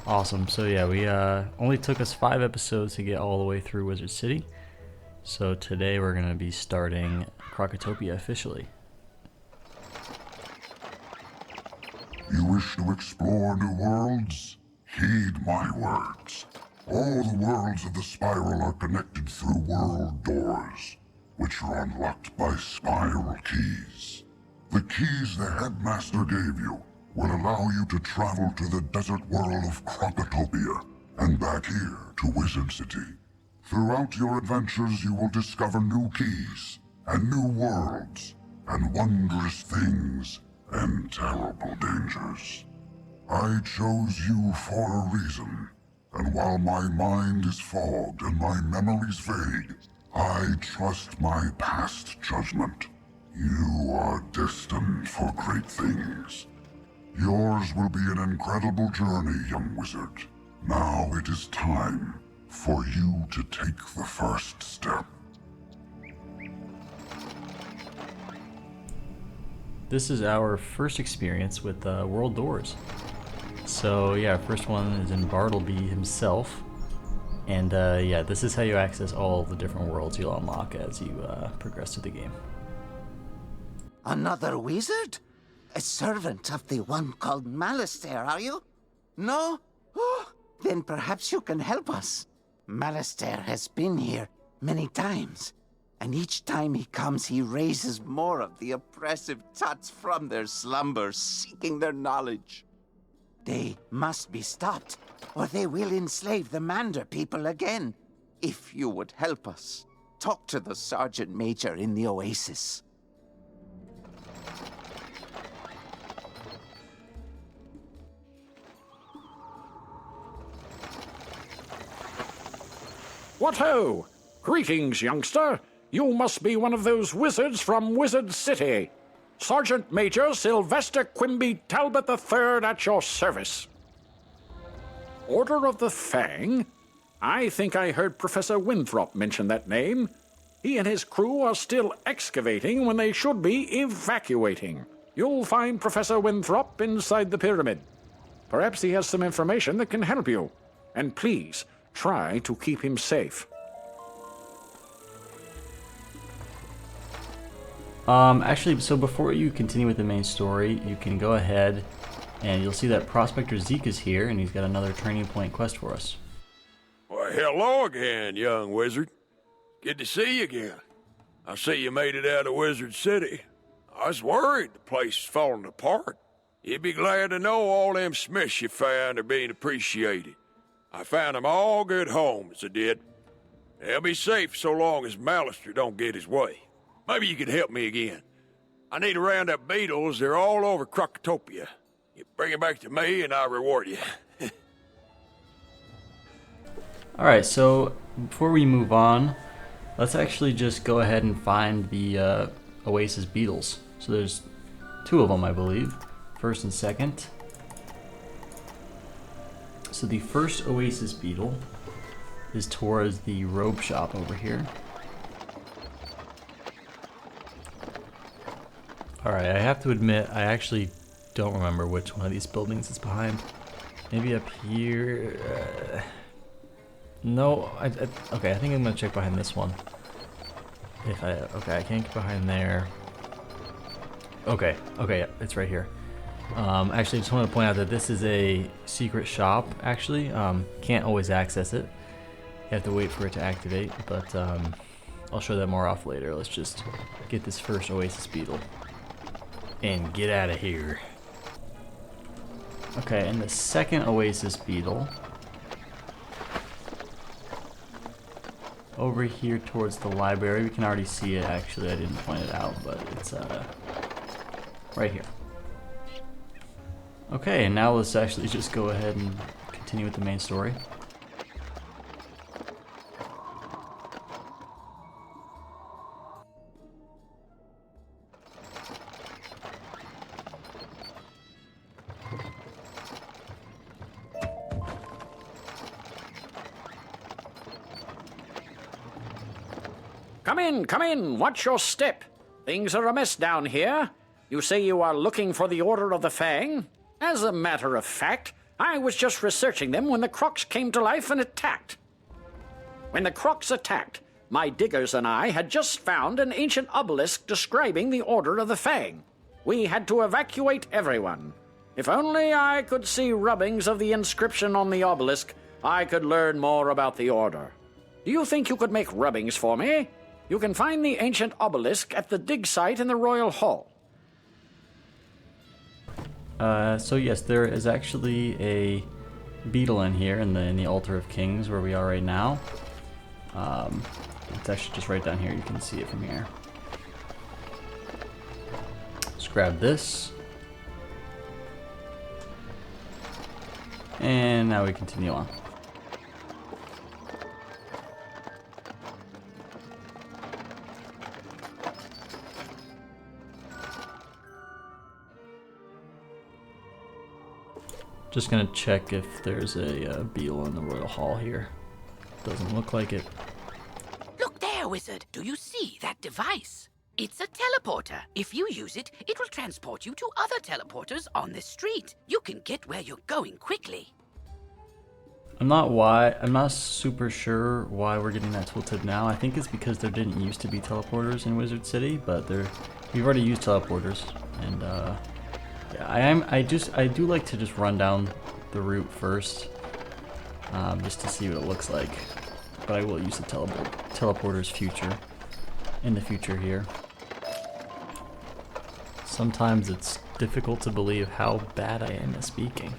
Awesome. So yeah, we only took us 5 episodes to get all the way through Wizard City. So today we're gonna be starting Krokotopia officially. You wish to explore new worlds? Heed my words. All the worlds of the spiral are connected through world doors, which are unlocked by spiral keys. The keys the headmaster gave you will allow you to travel to the desert world of Krokotopia and back here to Wizard City. Throughout your adventures you will discover new keys and new worlds and wondrous things and terrible dangers. I chose you for a reason, and while my mind is fogged and my memories vague, I trust my past judgment. You are destined for great things. Yours will be an incredible journey, young wizard. Now it is time for you to take the first step. This is our first experience with world doors. So yeah, first one is in Bartleby himself. And yeah, this is how you access all the different worlds you'll unlock as you progress through the game. Another wizard? A servant of the one called Malastair, are you? No? Oh, then perhaps you can help us. Malastair has been here many times, and each time he comes he raises more of the oppressive tuts from their slumbers, seeking their knowledge. They must be stopped, or they will enslave the Mander people again. If you would help us, talk to the Sergeant Major in the Oasis. What ho! Greetings, youngster. You must be one of those wizards from Wizard City. Sergeant Major Sylvester Quimby Talbot III at your service. Order of the Fang? I think I heard Professor Winthrop mention that name. He and his crew are still excavating when they should be evacuating. You'll find Professor Winthrop inside the pyramid. Perhaps he has some information that can help you. And please, try to keep him safe. Actually, so before you continue with the main story, you can go ahead and you'll see that Prospector Zeke is here and he's got another Turning Point quest for us. Well, hello again, young wizard. Good to see you again. I see you made it out of Wizard City. I was worried the place was falling apart. You'd be glad to know all them smiths you found are being appreciated. I found them all good homes, I did. They'll be safe so long as Malastair don't get his way. Maybe you could help me again. I need to round up beetles. They're all over Krokotopia. You bring them back to me and I'll reward you. Alright, so before we move on, let's actually just go ahead and find the Oasis beetles. So there's 2 of them, I believe. First and second. So the first Oasis beetle is towards the robe shop over here. Alright, I have to admit, I actually don't remember which one of these buildings is behind. Maybe up here. No, okay, I think I'm gonna check behind this one. Okay, I can't get behind there. Okay, yeah, it's right here. Actually, I just wanted to point out that this is a secret shop, actually. Can't always access it. You have to wait for it to activate, but I'll show that more off later. Let's just get this first Oasis beetle and get out of here. Okay, and the second Oasis beetle over here towards the library. We can already see it, actually. I didn't point it out, but it's right here. Okay, and now let's actually just go ahead and continue with the main story. Come in, watch your step. Things are amiss down here. You say you are looking for the Order of the Fang? As a matter of fact, I was just researching them when the Crocs came to life and attacked. When the Crocs attacked, my diggers and I had just found an ancient obelisk describing the Order of the Fang. We had to evacuate everyone. If only I could see rubbings of the inscription on the obelisk, I could learn more about the Order. Do you think you could make rubbings for me? You can find the ancient obelisk at the dig site in the Royal Hall. So yes, there is actually a beetle in here in the Altar of Kings where we are right now. It's actually just right down here. You can see it from here. Let's grab this. And now we continue on. Just gonna check if there's a beetle in the Royal Hall here. Doesn't look like it. Look there, Wizard. Do you see that device? It's a teleporter. If you use it, it will transport you to other teleporters on this street. You can get where you're going quickly. I'm not super sure why we're getting that tooltip now. I think it's because there didn't used to be teleporters in Wizard City, but we've already used teleporters, and yeah, I do like to just run down the route first, just to see what it looks like. But I will use the teleporters in the future here. Sometimes it's difficult to believe how bad I am at speaking.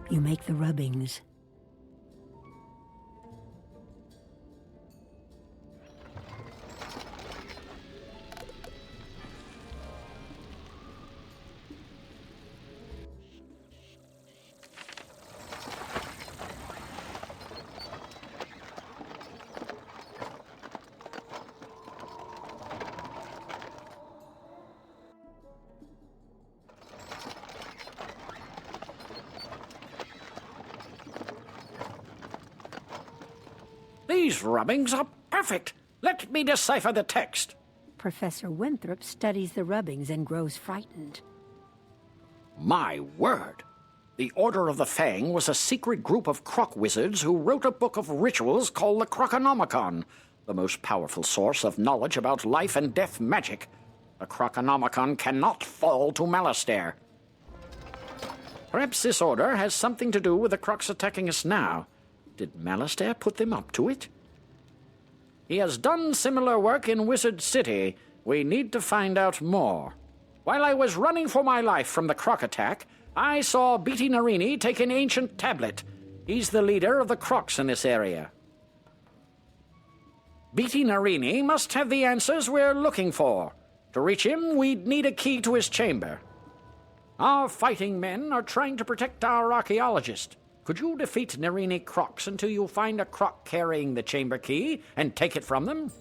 You make the rubbings. These rubbings are perfect. Let me decipher the text. Professor Winthrop studies the rubbings and grows frightened. My word. The Order of the Fang was a secret group of croc wizards who wrote a book of rituals called the Croconomicon, the most powerful source of knowledge about life and death magic. The Croconomicon cannot fall to Malastair. Perhaps this order has something to do with the crocs attacking us now. Did Malastair put them up to it? He has done similar work in Wizard City. We need to find out more. While I was running for my life from the croc attack, I saw Beatty Narini take an ancient tablet. He's the leader of the crocs in this area. Beatty Narini must have the answers we're looking for. To reach him, we'd need a key to his chamber. Our fighting men are trying to protect our archaeologist. Could you defeat Narini crocs until you find a croc carrying the chamber key and take it from them?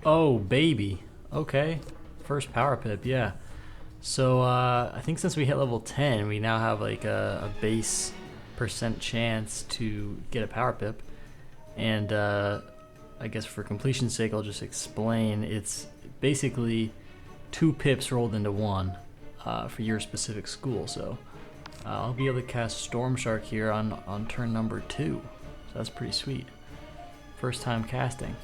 Oh, baby. Okay. first power pip, yeah. So I think since we hit level 10, we now have like a base % chance to get a power pip. And I guess for completion's sake, I'll just explain. It's basically 2 pips rolled into 1 for your specific school. So I'll be able to cast Storm Shark here on turn number 2. So that's pretty sweet. First time casting.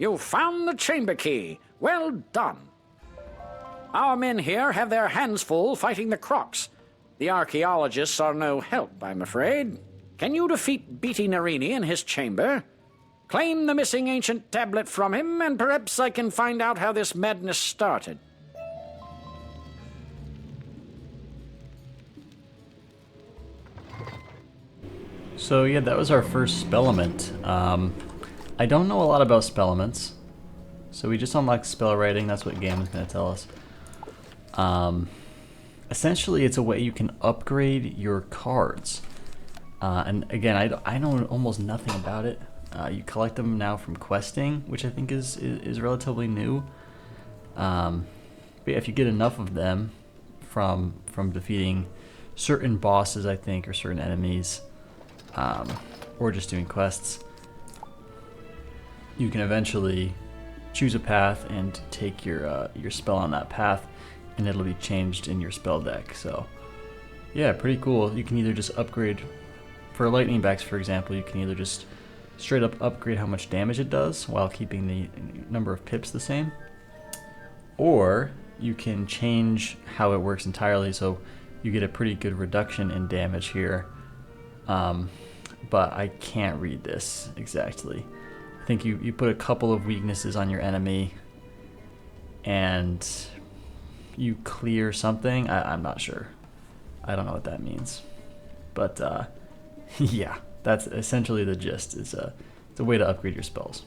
You found the chamber key. Well done. Our men here have their hands full fighting the Crocs. The archaeologists are no help, I'm afraid. Can you defeat Beatty Narini in his chamber? Claim the missing ancient tablet from him, and perhaps I can find out how this madness started. So yeah, that was our first spellement. I don't know a lot about spellaments, so we just unlocked spell writing. That's what game is going to tell us. Essentially, it's a way you can upgrade your cards. And again, I know almost nothing about it. You collect them now from questing, which I think is relatively new. But yeah, if you get enough of them from defeating certain bosses, I think, or certain enemies, or just doing quests, you can eventually choose a path and take your spell on that path, and it'll be changed in your spell deck. So yeah, pretty cool. You can either just upgrade, for lightning backs for example, you can either just straight up upgrade how much damage it does while keeping the number of pips the same, or you can change how it works entirely, so you get a pretty good reduction in damage here. But I can't read this exactly. I think you put a couple of weaknesses on your enemy and you clear something. I'm not sure. I don't know what that means. But yeah, that's essentially the gist. It's a way to upgrade your spells.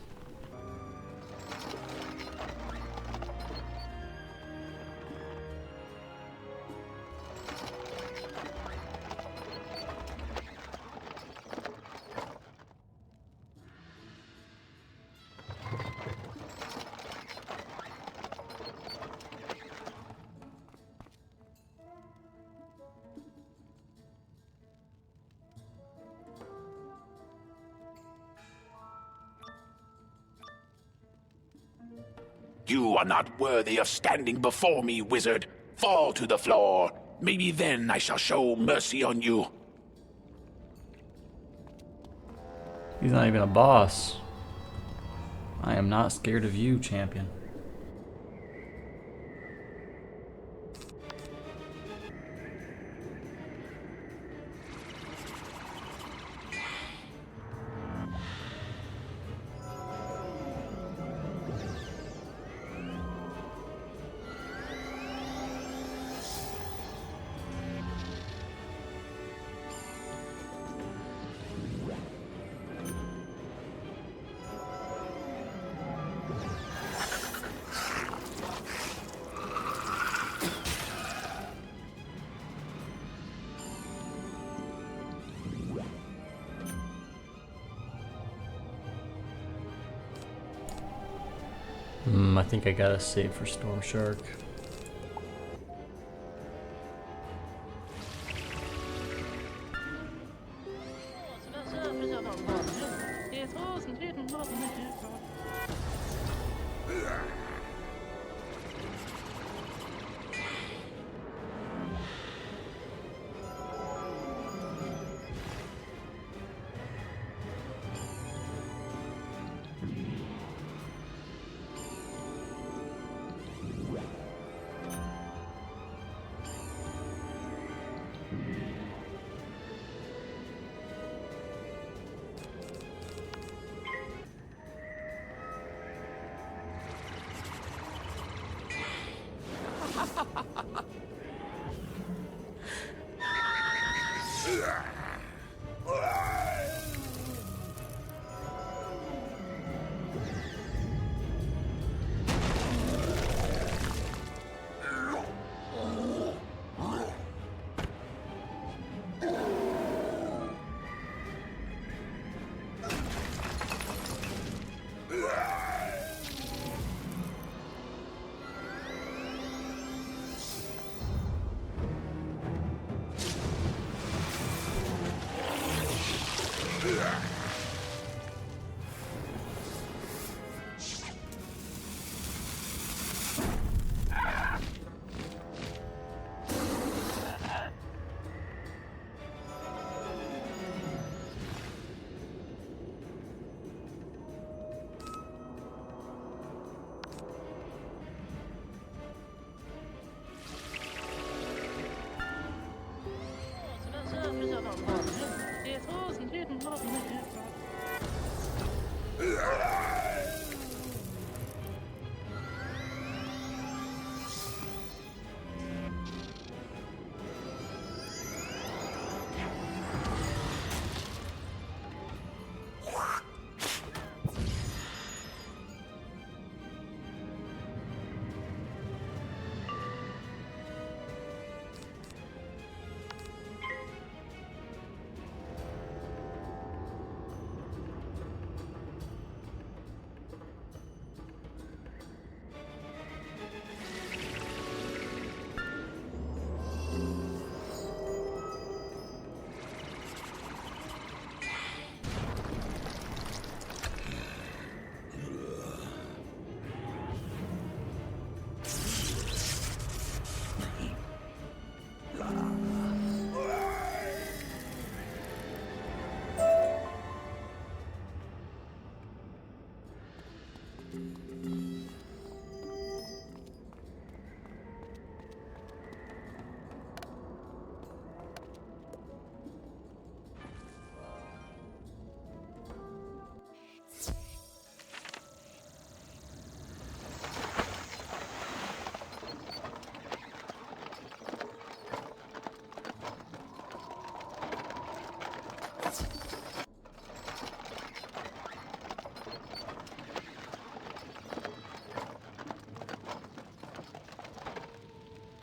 You are not worthy of standing before me, wizard. Fall to the floor. Maybe then I shall show mercy on you. He's not even a boss. I am not scared of you, champion. I think I gotta save for Storm Shark.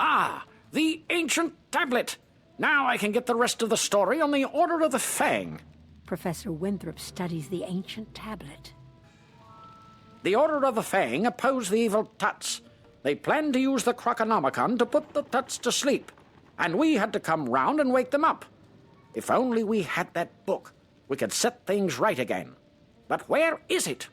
Ah, the ancient tablet. Now I can get the rest of the story on the Order of the Fang. Professor Winthrop studies the ancient tablet. The Order of the Fang oppose the evil Tuts. They planned to use the Krokonomicon to put the Tuts to sleep, and we had to come round and wake them up. If only we had that book, we could set things right again. But where is it?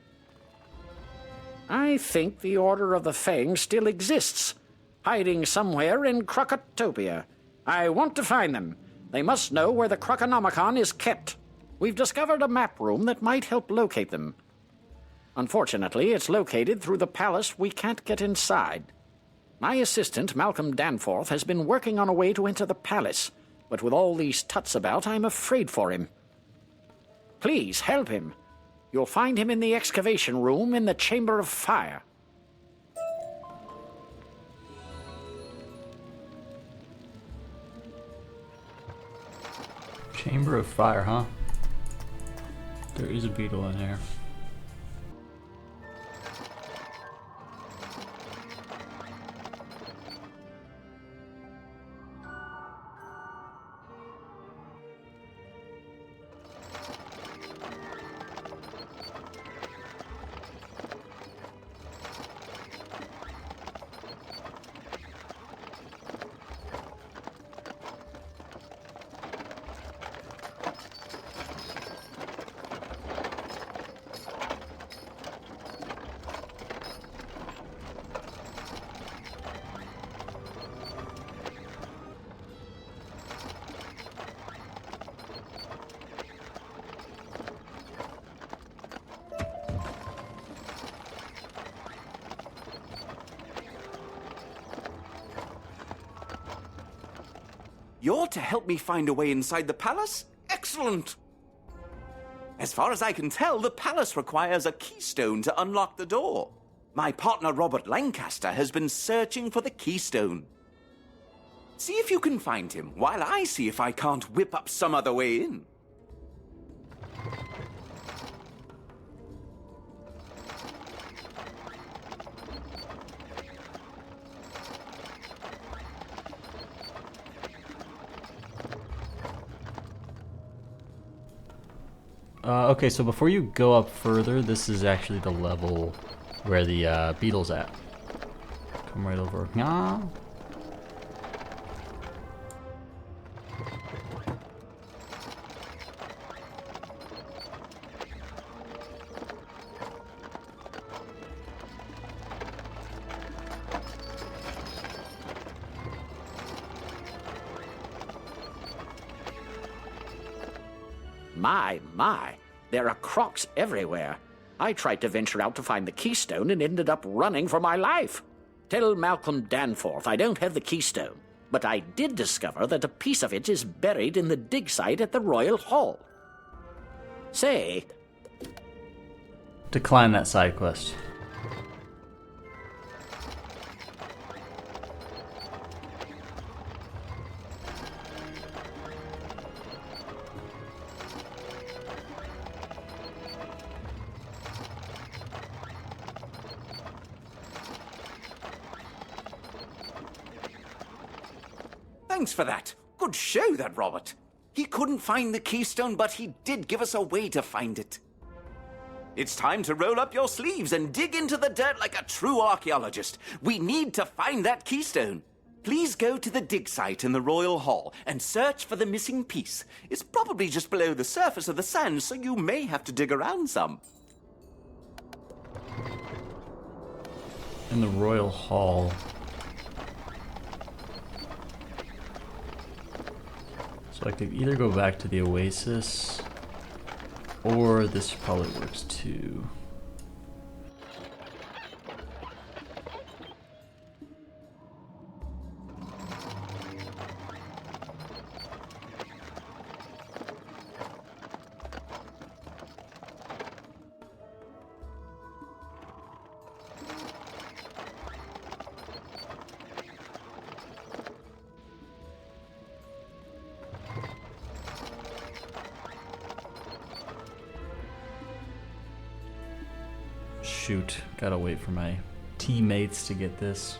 I think the Order of the Fang still exists, hiding somewhere in Krokotopia. I want to find them. They must know where the Krokonomicon is kept. We've discovered a map room that might help locate them. Unfortunately, it's located through the palace we can't get inside. My assistant, Malcolm Danforth, has been working on a way to enter the palace, but with all these Tuts about, I'm afraid for him. Please, help him. You'll find him in the excavation room in the Chamber of Fire. Chamber of Fire, huh? There is a beetle in here. You're to help me find a way inside the palace? Excellent! As far as I can tell, the palace requires a keystone to unlock the door. My partner Robert Lancaster has been searching for the keystone. See if you can find him, while I see if I can't whip up some other way in. Okay, so before you go up further, this is actually the level where the beetle's at. Come right over. Nah. My, there are crocs everywhere. I tried to venture out to find the keystone and ended up running for my life. Tell Malcolm Danforth I don't have the keystone, but I did discover that a piece of it is buried in the dig site at the Royal Hall. Say... Decline that side quest. Thanks for that. Good show, that Robert. He couldn't find the keystone, but he did give us a way to find it. It's time to roll up your sleeves and dig into the dirt like a true archaeologist. We need to find that keystone. Please go to the dig site in the Royal Hall and search for the missing piece. It's probably just below the surface of the sand, so you may have to dig around some. In the Royal Hall. So I could either go back to the Oasis, or this probably works too. Shoot, gotta wait for my teammates to get this.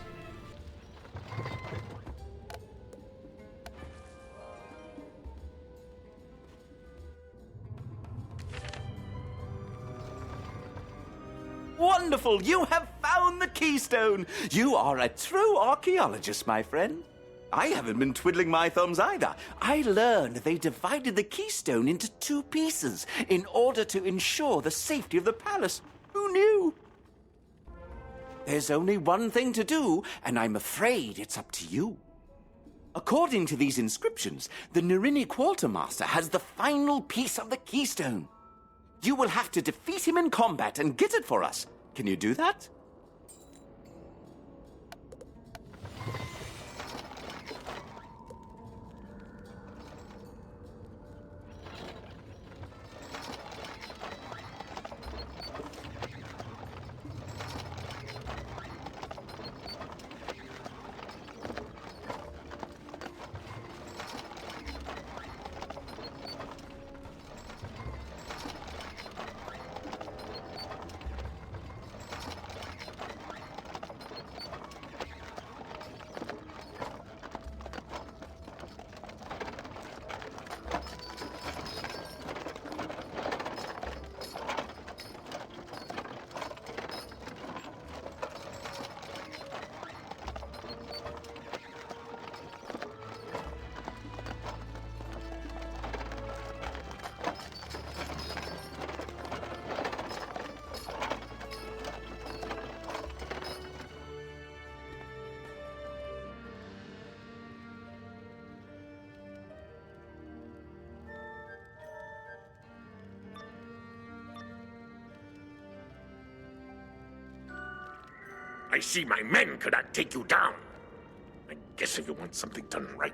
Wonderful! You have found the keystone! You are a true archaeologist, my friend. I haven't been twiddling my thumbs either. I learned they divided the keystone into two pieces in order to ensure the safety of the palace. Who knew? There's only one thing to do, and I'm afraid it's up to you. According to these inscriptions, the Narini Quartermaster has the final piece of the keystone. You will have to defeat him in combat and get it for us. Can you do that? I see my men could not take you down. I guess if you want something done right,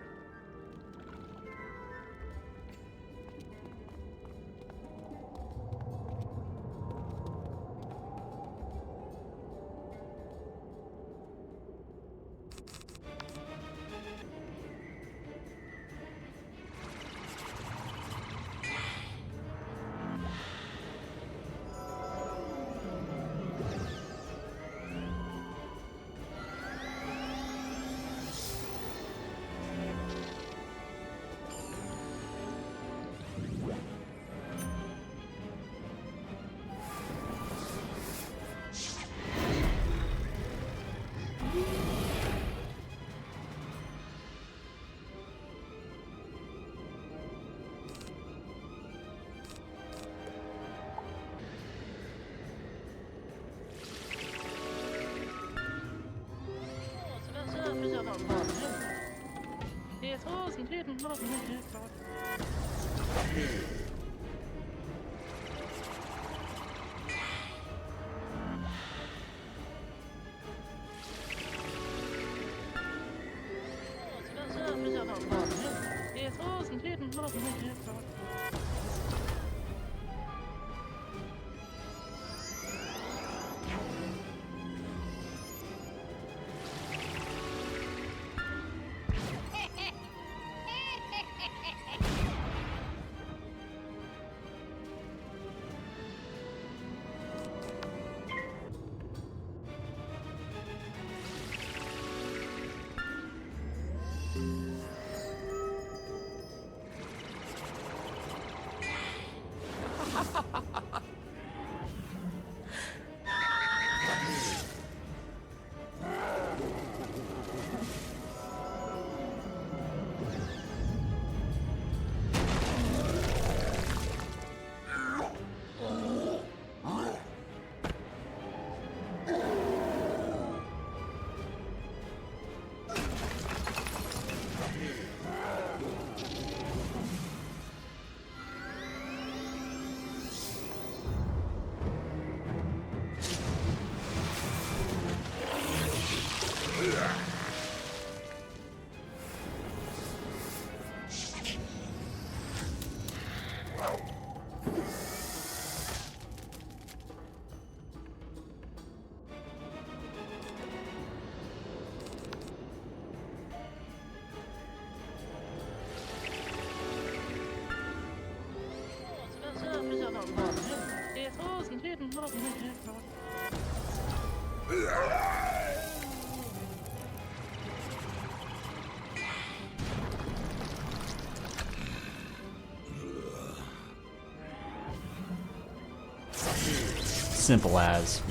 Simple as.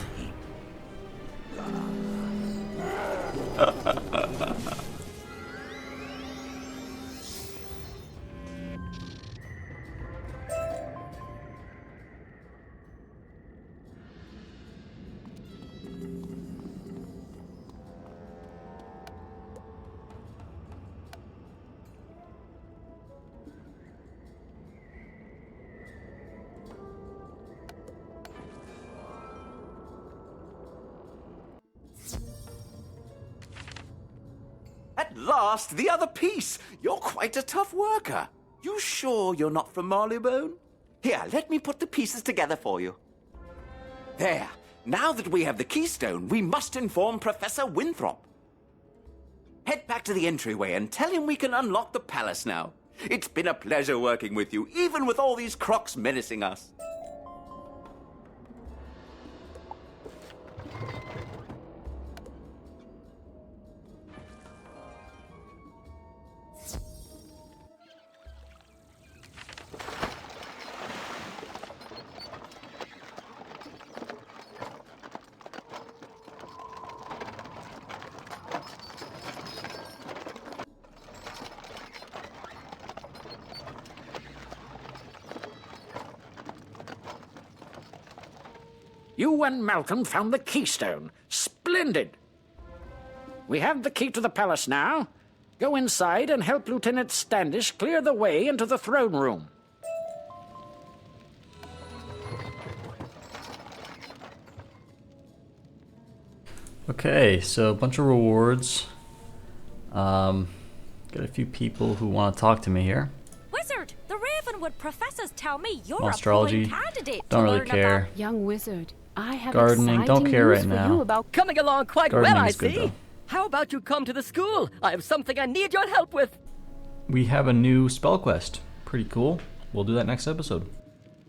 At last, the other piece! You're quite a tough worker. You sure you're not from Marleybone? Here, let me put the pieces together for you. There. Now that we have the keystone, we must inform Professor Winthrop. Head back to the entryway and tell him we can unlock the palace now. It's been a pleasure working with you, even with all these crocs menacing us. You and Malcolm found the keystone. Splendid! We have the key to the palace now. Go inside and help Lieutenant Standish clear the way into the throne room. Okay, so a bunch of rewards. Got a few people who want to talk to me here. Wizard, the Ravenwood professors tell me you're Monstrology, a prime candidate don't to really learn care. about. Young wizard, I have Gardening, exciting don't care news right for now. you about Coming along quite Gardening well, I is good, see. though. How about you come to the school? I have something I need your help with. We have a new spell quest. Pretty cool. We'll do that next episode.